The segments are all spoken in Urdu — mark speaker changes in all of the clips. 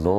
Speaker 1: 9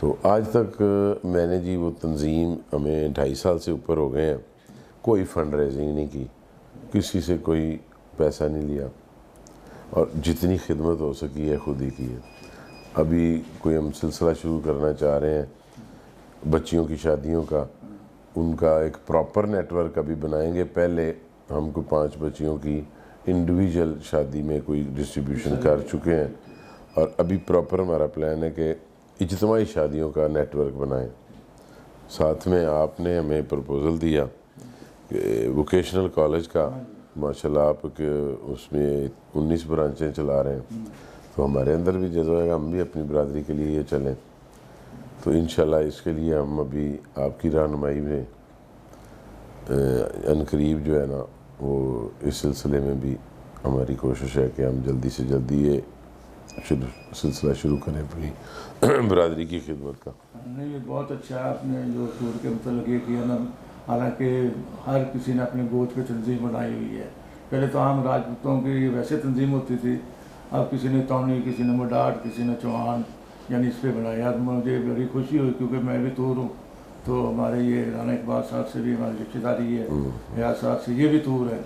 Speaker 1: تو آج تک میں نے جی وہ تنظیم ہمیں 2.5 سال سے اوپر ہو گئے ہیں، کوئی فنڈ ریزنگ نہیں کی، کسی سے کوئی پیسہ نہیں لیا، اور جتنی خدمت ہو سکی ہے خود ہی کی ہے۔ ابھی کوئی ہم سلسلہ شروع کرنا چاہ رہے ہیں بچیوں کی شادیوں کا، ان کا ایک پراپر نیٹ ورک ابھی بنائیں گے۔ پہلے ہم کو 5 بچیوں کی انڈیویجول شادی میں کوئی ڈسٹریبیوشن کر چکے ہیں، اور ابھی پراپر ہمارا پلان ہے کہ اجتماعی شادیوں کا نیٹ ورک بنائیں۔ ساتھ میں آپ نے ہمیں پرپوزل دیا کہ ووکیشنل کالج کا، ماشاءاللہ آپ کے اس میں 19 برانچیں چلا رہے ہیں، تو ہمارے اندر بھی جذبہ ہے ہم بھی اپنی برادری کے لیے یہ چلیں، تو انشاءاللہ اس کے لیے ہم ابھی آپ کی رہنمائی میں عنقریب جو ہے نا وہ اس سلسلے میں بھی ہماری کوشش ہے کہ ہم جلدی سے جلدی یہ سلسلہ شروع کریں اپنی برادری کی خدمت کا۔
Speaker 2: نہیں، یہ بہت اچھا ہے آپ نے جو ٹور کے متعلق یہ کیا نا، حالانکہ ہر کسی نے اپنے گوت پہ تنظیم بنائی ہوئی ہے۔ پہلے تو عام راجپوتوں کی ویسے تنظیم ہوتی تھی، اب کسی نے تونی، کسی نے مڈاٹ، کسی نے چوہان، یعنی اس پہ بنایا۔ مجھے بڑی خوشی ہوئی کیونکہ میں بھی تور ہوں، تو ہمارے یہ رانا اقبال صاحب سے بھی ہماری رشتہ داری ہے، ریاض صاحب سے یہ بھی تور ہے،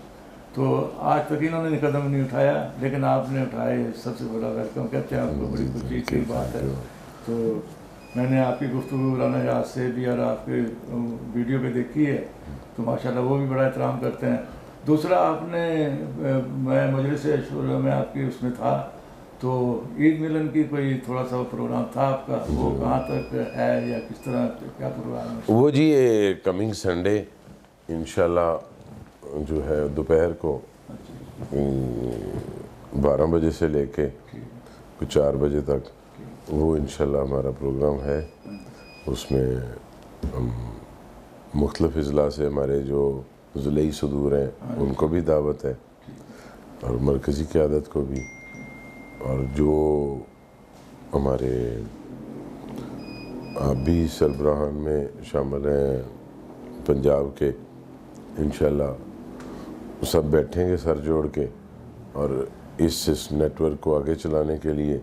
Speaker 2: تو آج تک انہوں نے قدم نہیں اٹھایا، لیکن آپ نے اٹھائے، سب سے بڑا ویلکم کہتے ہیں آپ کو، بڑی خوشی کی بات ہے۔ تو میں نے آپ کی گفتگو رانا ریاض سے بھی اور آپ کے ویڈیو پہ دیکھی ہے، تو ماشاءاللہ وہ بھی بڑا احترام کرتے ہیں۔ دوسرا آپ نے میں مجلس شورا میں آپ کی اس میں تھا، تو عید ملن کی کوئی تھوڑا سا پروگرام تھا آپ کا، وہ کہاں تک ہے یا کس طرح کیا پروگرام ہے؟
Speaker 1: وہ جی کمنگ سنڈے انشاءاللہ جو ہے دوپہر کو 12 بجے سے لے کے 4 بجے تک وہ انشاءاللہ ہمارا پروگرام ہے۔ اس میں مختلف اضلاع سے ہمارے جو ضلعی صدور ہیں ان کو بھی دعوت ہے، اور مرکزی قیادت کو بھی، اور جو ہمارے آپ بھی سربراہان میں شامل ہیں پنجاب کے، انشاءاللہ سب بیٹھیں گے سر جوڑ کے، اور اس نیٹ ورک کو آگے چلانے کے لیے،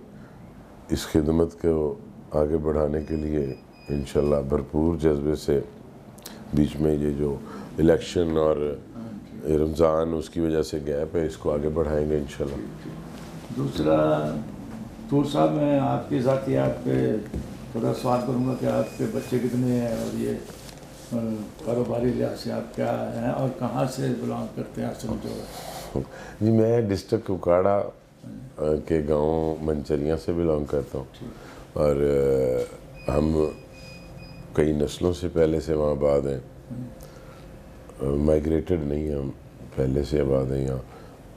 Speaker 1: اس خدمت کو آگے بڑھانے کے لیے انشاءاللہ بھرپور جذبے سے، بیچ میں یہ جو الیکشن اور رمضان اس کی وجہ سے گیپ ہے، اس کو آگے بڑھائیں گے انشاءاللہ۔
Speaker 2: دوسرا طور صاحب، میں آپ کی ذاتیات پہ تھوڑا سوال کروں گا کہ آپ کے بچے کتنے ہیں، اور یہ کاروباری لحاظ سے آپ کیا ہیں، اور کہاں سے بلانگ کرتے ہیں اصل جو؟
Speaker 1: جی میں ڈسٹرکٹ ککواڑہ کے گاؤں منچریاں سے بلانگ کرتا ہوں، اور ہم کئی نسلوں سے پہلے سے وہاں آباد ہیں، مائگریٹڈ نہیں ہیں، ہم پہلے سے آباد ہیں یہاں،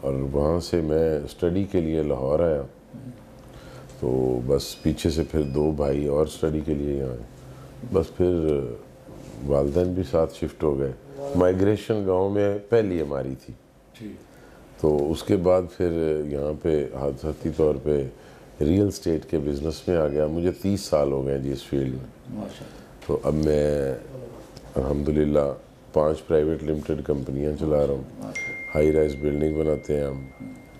Speaker 1: اور وہاں سے میں اسٹڈی کے لیے لاہور آیا، تو بس پیچھے سے پھر 2 بھائی اور اسٹڈی کے لیے یہاں آئے، بس پھر والدین بھی ساتھ شفٹ ہو گئے۔ مائگریشن گاؤں میں پہلی ہماری تھی، تو اس کے بعد پھر یہاں پہ حادثاتی طور پہ ریئل اسٹیٹ کے بزنس میں آ گیا۔ مجھے 30 سال ہو گئے جی اس فیلڈ میں، تو اب میں الحمدللہ 5 پرائیویٹ لمیٹڈ کمپنیاں چلا رہا ہوں، ہائی رائز بلڈنگ بناتے ہیں ہم،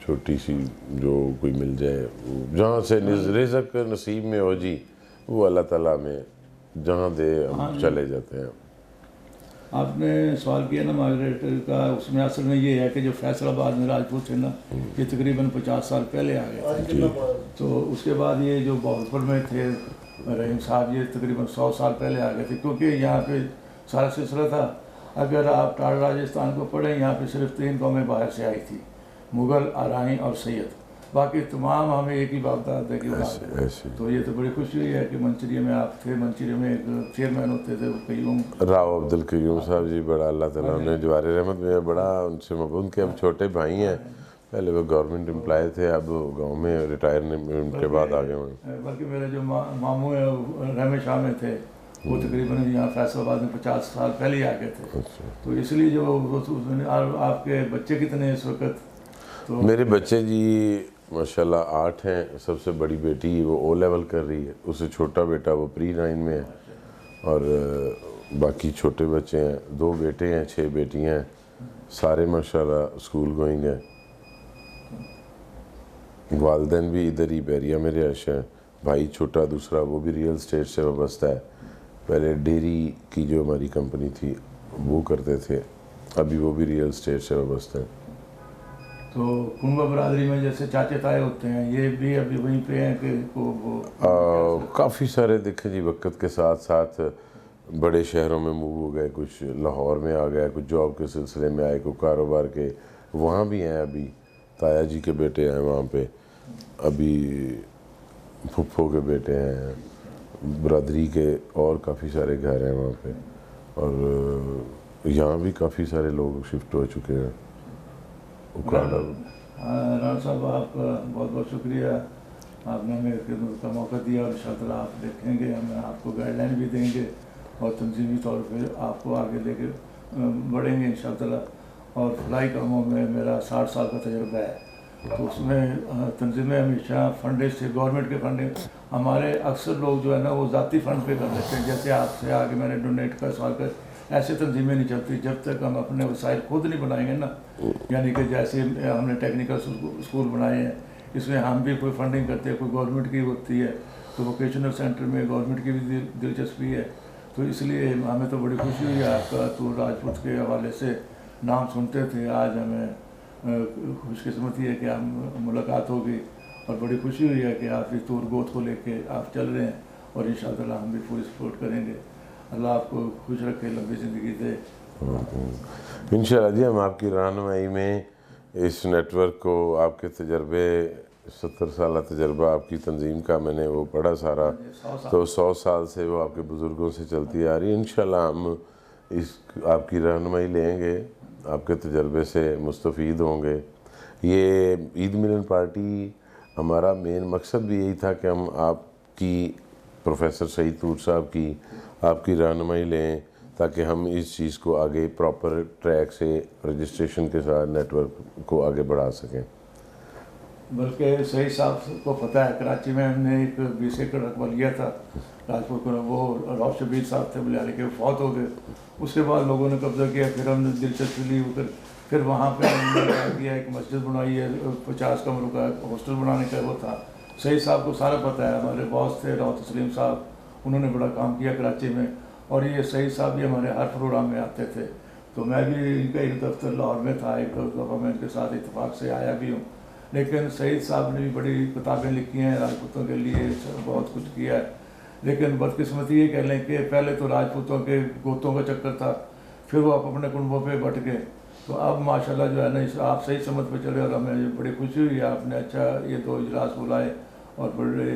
Speaker 1: چھوٹی سی جو کوئی مل جائے، جہاں سے رزق نصیب میں ہو جی، وہ اللہ تعالیٰ میں جہاں دے ہم چلے جاتے ہیں۔
Speaker 2: آپ نے سوال کیا نا مائگریٹر کا، اس میں اصل میں یہ ہے کہ جو فیصل آباد میں راجپوت تھے نا، یہ تقریباً 50 سال پہلے آ گئے تھے، تو اس کے بعد یہ جو بہاولپور میں تھے رحیم صاحب، یہ تقریباً 100 سال پہلے آ گئے تھے، کیونکہ یہاں پہ سارا سلسلہ تھا۔ اگر آپ ٹاڑ راجستھان کو پڑھیں، یہاں پہ صرف 3 قومیں باہر سے آئی تھی، مغل، آرائیں اور سید، باقی تمام ہمیں ایک ہی باپ دادا کی اولاد ہے۔ تو یہ تو بڑی خوشی ہوئی ہے کہ منچریے میں آپ تھے، منچریے میں ایک چیئرمین ہوتے تھے قیوم
Speaker 1: راؤ عبدالقیوم صاحب جی، بڑا اللہ تعالیٰ نے جوار رحمت میں بڑا ان سے محبوب کے، اب چھوٹے بھائی ہیں، پہلے وہ گورنمنٹ امپلائی تھے، اب گاؤں میں ریٹائرمنٹ کے بعد آگے ہوئے۔
Speaker 2: بلکہ میرے جو ماموں ہیں رحم شاہ میں تھے، وہ تقریباً یہاں فیصل آباد میں 50 سال پہلے ہی آ گئے تھے، تو اس لیے جو آپ کے بچے کتنے ہیں اس وقت؟
Speaker 1: میرے بچے جی ماشاءاللہ 8 ہیں، سب سے بڑی بیٹی وہ او لیول کر رہی ہے، اس سے چھوٹا بیٹا وہ پری 9 میں ہے، اور باقی چھوٹے بچے ہیں، 2 بیٹے ہیں، 6 بیٹیاں ہیں، سارے ماشاءاللہ اسکول گوئنگ ہیں۔ والدین بھی ادھر ہی بیریا میں رہائش ہیں، بھائی چھوٹا دوسرا وہ بھی ریئل اسٹیٹ سے وابستہ ہے. پہلے ڈیری کی جو ہماری کمپنی تھی وہ کرتے تھے, ابھی وہ بھی ریئل اسٹیٹ سے وابستہ ہے.
Speaker 2: تو کنبہ برادری میں جیسے چاچے تائے ہوتے ہیں, یہ بھی ابھی وہیں پہ ہیں کہ وہ
Speaker 1: کافی سارے دیکھیں جی وقت کے ساتھ ساتھ بڑے شہروں میں موو ہو گئے, کچھ لاہور میں آ گئے, کچھ جاب کے سلسلے میں آئے, کوئی کاروبار کے وہاں بھی ہیں. ابھی تایا جی کے بیٹے ہیں وہاں پہ, ابھی پھپھو کے بیٹے ہیں, برادری کے اور کافی سارے گھر ہیں وہاں پہ, اور یہاں بھی کافی سارے لوگ شفٹ ہو چکے ہیں.
Speaker 2: رانا صاحب آپ کا بہت بہت شکریہ, آپ نے ہمیں خدمت کا موقع دیا, اور انشاءاللہ آپ دیکھیں گے, ہم آپ کو گائیڈ لائن بھی دیں گے اور تنظیمی طور پہ آپ کو آگے لے کے بڑھیں گے انشاءاللہ. اور فلائی کاموں میں میرا 60 سال کا تجربہ ہے, تو اس میں تنظیمیں ہمیشہ فنڈنگ سے, گورنمنٹ کے فنڈنگ, ہمارے اکثر لوگ جو ہے نا وہ ذاتی فنڈ پہ کر لیتے ہیں. جیسے آپ سے آگے میں نے ڈونیٹ کا سوال کر, ایسے تنظیمیں نہیں چلتی جب تک ہم اپنے وسائل خود نہیں بنائیں گے نا. یعنی کہ جیسے ہم نے ٹیکنیکل اسکول بنائے ہیں, اس میں ہم بھی کوئی فنڈنگ کرتے ہیں, کوئی گورنمنٹ کی ہوتی ہے, تو ووکیشنل سینٹر میں گورنمنٹ کی بھی دلچسپی ہے. تو اس لیے ہمیں تو بڑی خوشی ہوئی ہے آپ کا تو راجپوت کے حوالے سے نام سنتے تھے, آج ہمیں خوش قسمتی ہے کہ ہم ملاقات ہوگی, اور بڑی خوشی ہوئی ہے کہ آپ اس تور گوت کو لے کے آپ چل رہے ہیں, اور انشاءاللہ ہم بھی پوری سپورٹ کریں گے. اللہ آپ کو خوش رکھے, لمبی زندگی دے.
Speaker 1: انشاءاللہ جی, ہم آپ کی رہنمائی میں اس نیٹ ورک کو, آپ کے تجربے, 70 سالہ تجربہ آپ کی تنظیم کا میں نے وہ پڑھا سارا, تو 100 سال سے وہ آپ کے بزرگوں سے چلتی آ رہی ہے. انشاءاللہ ہم اس آپ کی رہنمائی لیں گے, آپ کے تجربے سے مستفید ہوں گے. یہ عید ملن پارٹی ہمارا مین مقصد بھی یہی تھا کہ ہم آپ کی, پروفیسر سعید طور صاحب کی, آپ کی رہنمائی لیں, تاکہ ہم اس چیز کو آگے پراپر ٹریک سے رجسٹریشن کے ساتھ نیٹ ورک کو آگے بڑھا سکیں.
Speaker 2: بلکہ سعید صاحب کو پتہ ہے, کراچی میں ہم نے ایک 20 ایکڑ رقبہ لیا تھا راجپوت کو, وہ راؤ شبیر صاحب تھے بلیالے کے, وہ فوت ہو گئے. اس کے بعد لوگوں نے قبضہ کیا, پھر ہم نے دلچسپی لی, پھر وہاں پہ ہم نے کیا ایک مسجد بنائی ہے, 50 کمروں کا ہاسٹل بنانے کا وہ تھا. سعید صاحب کو سارا پتہ ہے, ہمارے باس تھے راؤ تسلیم صاحب, انہوں نے بڑا کام کیا کراچی میں, اور یہ سعید صاحب بھی ہمارے ہر پروگرام میں آتے تھے. تو میں بھی ان کا ایک دفتر لاہور میں تھا, ایک دفعہ میں ان کے ساتھ اتفاق سے آیا بھی ہوں. لیکن سعید صاحب نے بھی بڑی کتابیں لکھی ہیں راجپوتوں کے لیے, بہت کچھ کیا ہے. لیکن بدقسمتی یہ کہہ لیں کہ پہلے تو راجپوتوں کے گوتوں کا چکر تھا, پھر وہ آپ اپنے کنبوں پہ بٹ گئے. تو اب ماشاءاللہ جو ہے نا آپ صحیح سمجھ پہ چلے, اور ہمیں بڑی خوشی ہوئی ہے آپ نے اچھا یہ 2 اجلاس بلائے, اور بڑے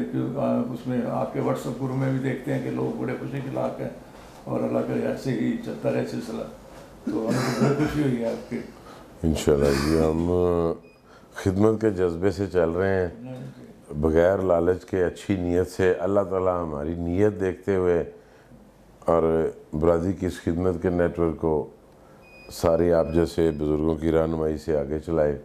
Speaker 2: اس میں آپ کے واٹس ایپ گروپ میں بھی دیکھتے ہیں کہ لوگ بڑے خوشی کے لاق ہیں, اور اللہ کرے ایسے ہی چلتا رہے سلسلہ. تو ہمیں بڑی خوشی ہوئی ہے آپ کی.
Speaker 1: انشاءاللہ جی, ہم خدمت کے جذبے سے چل رہے ہیں, بغیر لالچ کے, اچھی نیت سے. اللہ تعالیٰ ہماری نیت دیکھتے ہوئے اور برادری کی اس خدمت کے نیٹ ورک کو سارے آپ جیسے بزرگوں کی رہنمائی سے آگے چلائے.